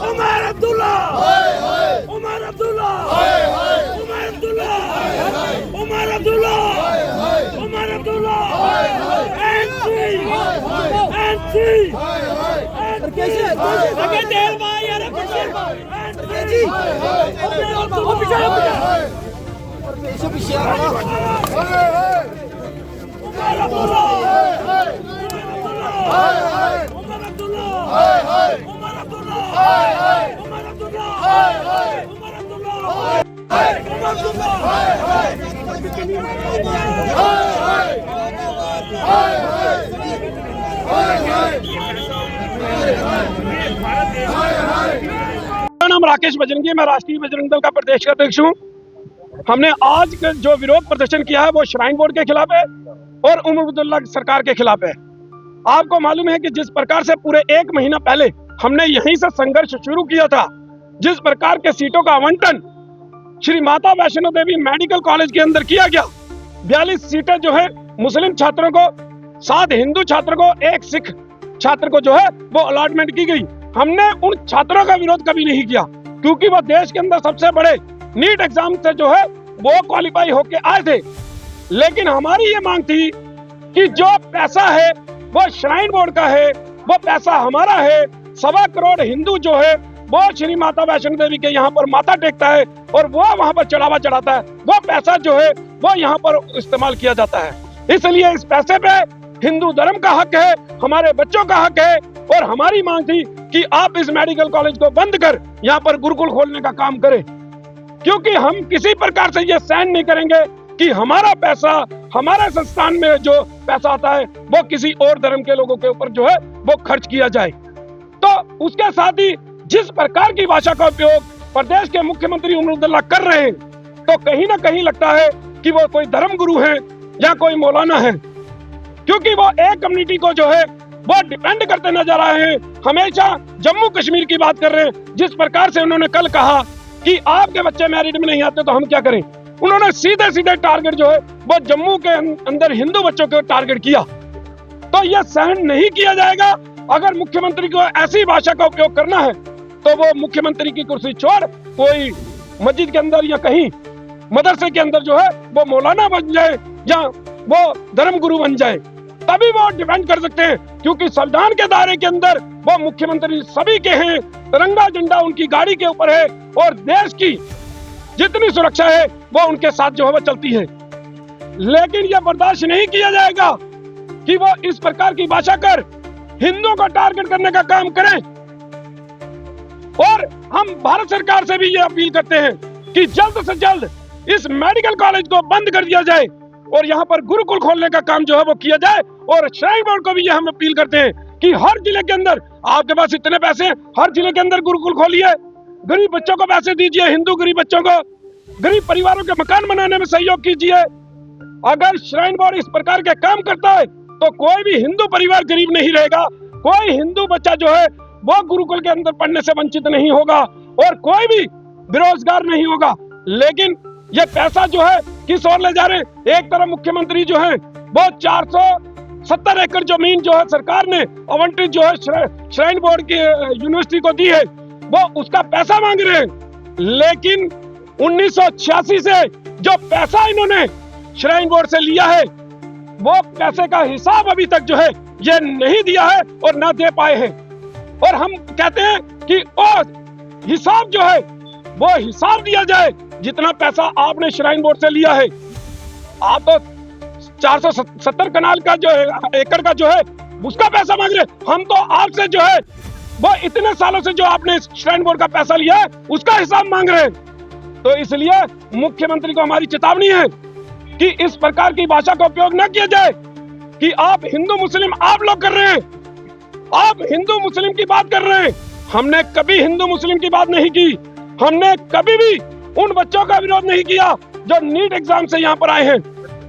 उमर अब्दुल्ला, उमर अब्दुल्ला, उमर अब्दुल्ला, उमर अब्दुल्ला, उमर अब्दुल्ला, मेरा नाम राकेश बजरंगी, मैं राष्ट्रीय बजरंग दल का प्रदेश अध्यक्ष हूँ। हमने आज जो विरोध प्रदर्शन किया है वो श्राइन बोर्ड के खिलाफ है और उमर अब्दुल्ला सरकार के खिलाफ है। आपको मालूम है कि जिस प्रकार से पूरे 1 महीना पहले हमने यहीं से संघर्ष शुरू किया था, जिस प्रकार के सीटों का आवंटन श्री माता वैष्णो देवी मेडिकल कॉलेज के अंदर किया गया, 42 सीटें जो है मुस्लिम छात्रों को, 7 हिंदू छात्रों को, 1 सिख छात्र को जो है वो अलॉटमेंट की गई। हमने उन छात्रों का विरोध कभी नहीं किया, क्योंकि वो देश के अंदर सबसे बड़े नीट एग्जाम से जो है वो क्वालिफाई होके आए थे। लेकिन हमारी ये मांग थी कि जो पैसा है वो श्राइन बोर्ड का है, वो पैसा हमारा है। 1.25 करोड़ हिंदू जो है वो श्री माता वैष्णो देवी के यहाँ पर माथा टेकता है और वो वहाँ पर चढ़ावा चढ़ाता है। वो पैसा जो है वो यहाँ पर इस्तेमाल किया जाता है। इसलिए इस पैसे पे हिंदू धर्म का हक है, हमारे बच्चों का हक है। और हमारी मांग थी कि आप इस मेडिकल कॉलेज को बंद कर यहाँ पर गुरुकुल खोलने का काम करें, क्योंकि हम किसी प्रकार से ये सहन नहीं करेंगे कि हमारा पैसा, हमारे संस्थान में जो पैसा आता है वो किसी और धर्म के लोगों के ऊपर जो है वो खर्च किया जाए। तो उसके साथ ही जिस प्रकार की भाषा का उपयोग प्रदेश के मुख्यमंत्री उमर अब्दुल्ला कर रहे हैं, तो कहीं ना कहीं लगता है कि वो कोई धर्म गुरु है या कोई मौलाना है, क्योंकि वो एक कम्युनिटी को जो है वो डिपेंड करते नजर आए हैं। हमेशा जम्मू कश्मीर की बात कर रहे हैं। जिस प्रकार से उन्होंने कल कहा कि आपके बच्चे मैरिट में नहीं आते तो हम क्या करें, उन्होंने सीधे सीधे टारगेट जो है वो जम्मू के अंदर हिंदू बच्चों को टारगेट किया। तो यह सहन नहीं किया जाएगा। अगर मुख्यमंत्री को ऐसी भाषा का उपयोग करना है तो वो मुख्यमंत्री की कुर्सी छोड़ कोई मस्जिद के अंदर या कहीं मदरसे के अंदर जो है वो मौलाना बन जाए या वो धर्म गुरु बन जाए, तभी वो डिपेंड कर सकते हैं। क्योंकि संविधान के दायरे के अंदर वो मुख्यमंत्री सभी के हैं, तिरंगा झंडा उनकी गाड़ी के ऊपर है और देश की जितनी सुरक्षा है वो उनके साथ जो है वो चलती है। लेकिन यह बर्दाश्त नहीं किया जाएगा कि वो इस प्रकार की भाषा कर हिंदुओं को टारगेट करने का काम करें। और हम भारत सरकार से भी ये अपील करते हैं कि जल्द से जल्द इस मेडिकल कॉलेज को बंद कर दिया जाए और यहाँ पर गुरुकुल खोलने का काम जो है वो किया जाए। और श्राइन बोर्ड को भी ये हम अपील करते हैं कि हर जिले के अंदर, आपके पास इतने पैसे, हर जिले के अंदर गुरुकुल खोलिए, गरीब बच्चों को पैसे दीजिए, हिंदू गरीब बच्चों को, गरीब परिवारों के मकान बनाने में सहयोग कीजिए। अगर श्राइन बोर्ड इस प्रकार के काम करता है तो कोई भी हिंदू परिवार गरीब नहीं रहेगा, कोई हिंदू बच्चा जो है वो गुरुकुल के अंदर पढ़ने से वंचित नहीं होगा और कोई भी बेरोजगार नहीं होगा। लेकिन ये पैसा जो है किस ओर ले जा रहे हैं। एक तरफ मुख्यमंत्री जो है वो 470 एकड़ जमीन जो है सरकार ने आवंटित जो है श्राइन बोर्ड की यूनिवर्सिटी को दी है, वो उसका पैसा मांग रहे हैं। लेकिन 1986 से जो पैसा इन्होंने श्राइन बोर्ड से लिया है वो पैसे का हिसाब अभी तक जो है ये नहीं दिया है और ना दे पाए हैं। और हम कहते हैं कि और हिसाब जो है वो हिसाब दिया जाए। जितना पैसा आपने श्राइन बोर्ड से लिया है, आप तो 470 कनाल का जो है, एकड़ का जो है उसका पैसा मांग रहे। हम तो आपसे जो है वो इतने सालों से जो आपने श्राइन बोर्ड का पैसा लिया है उसका हिसाब मांग रहे हैं। तो इसलिए मुख्यमंत्री को हमारी चेतावनी है कि इस प्रकार की भाषा का उपयोग न किया जाए कि आप हिंदू मुस्लिम आप लोग कर रहे हैं, आप हिंदू मुस्लिम की बात कर रहे हैं। हमने कभी हिंदू मुस्लिम की बात नहीं की। हमने कभी भी उन बच्चों का विरोध नहीं किया जो नीट एग्जाम से यहाँ पर आए हैं।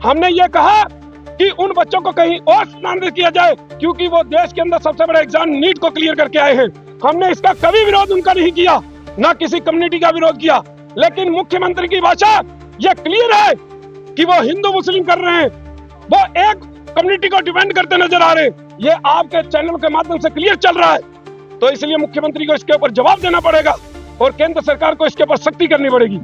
हमने ये कहा कि उन बच्चों को कहीं और स्थानांतरित किया जाए, क्योंकि वो देश के अंदर सबसे बड़ा एग्जाम नीट को क्लियर करके आए हैं। हमने इसका कभी विरोध उनका नहीं किया, ना किसी कम्युनिटी का विरोध किया। लेकिन मुख्यमंत्री की भाषा ये क्लियर है कि वो हिंदू मुस्लिम कर रहे हैं, वो एक कम्युनिटी को डिफेंड करते नजर आ रहे हैं। ये आपके चैनल के माध्यम से क्लियर चल रहा है। तो इसलिए मुख्यमंत्री को इसके ऊपर जवाब देना पड़ेगा और केंद्र सरकार को इसके ऊपर सख्ती करनी पड़ेगी।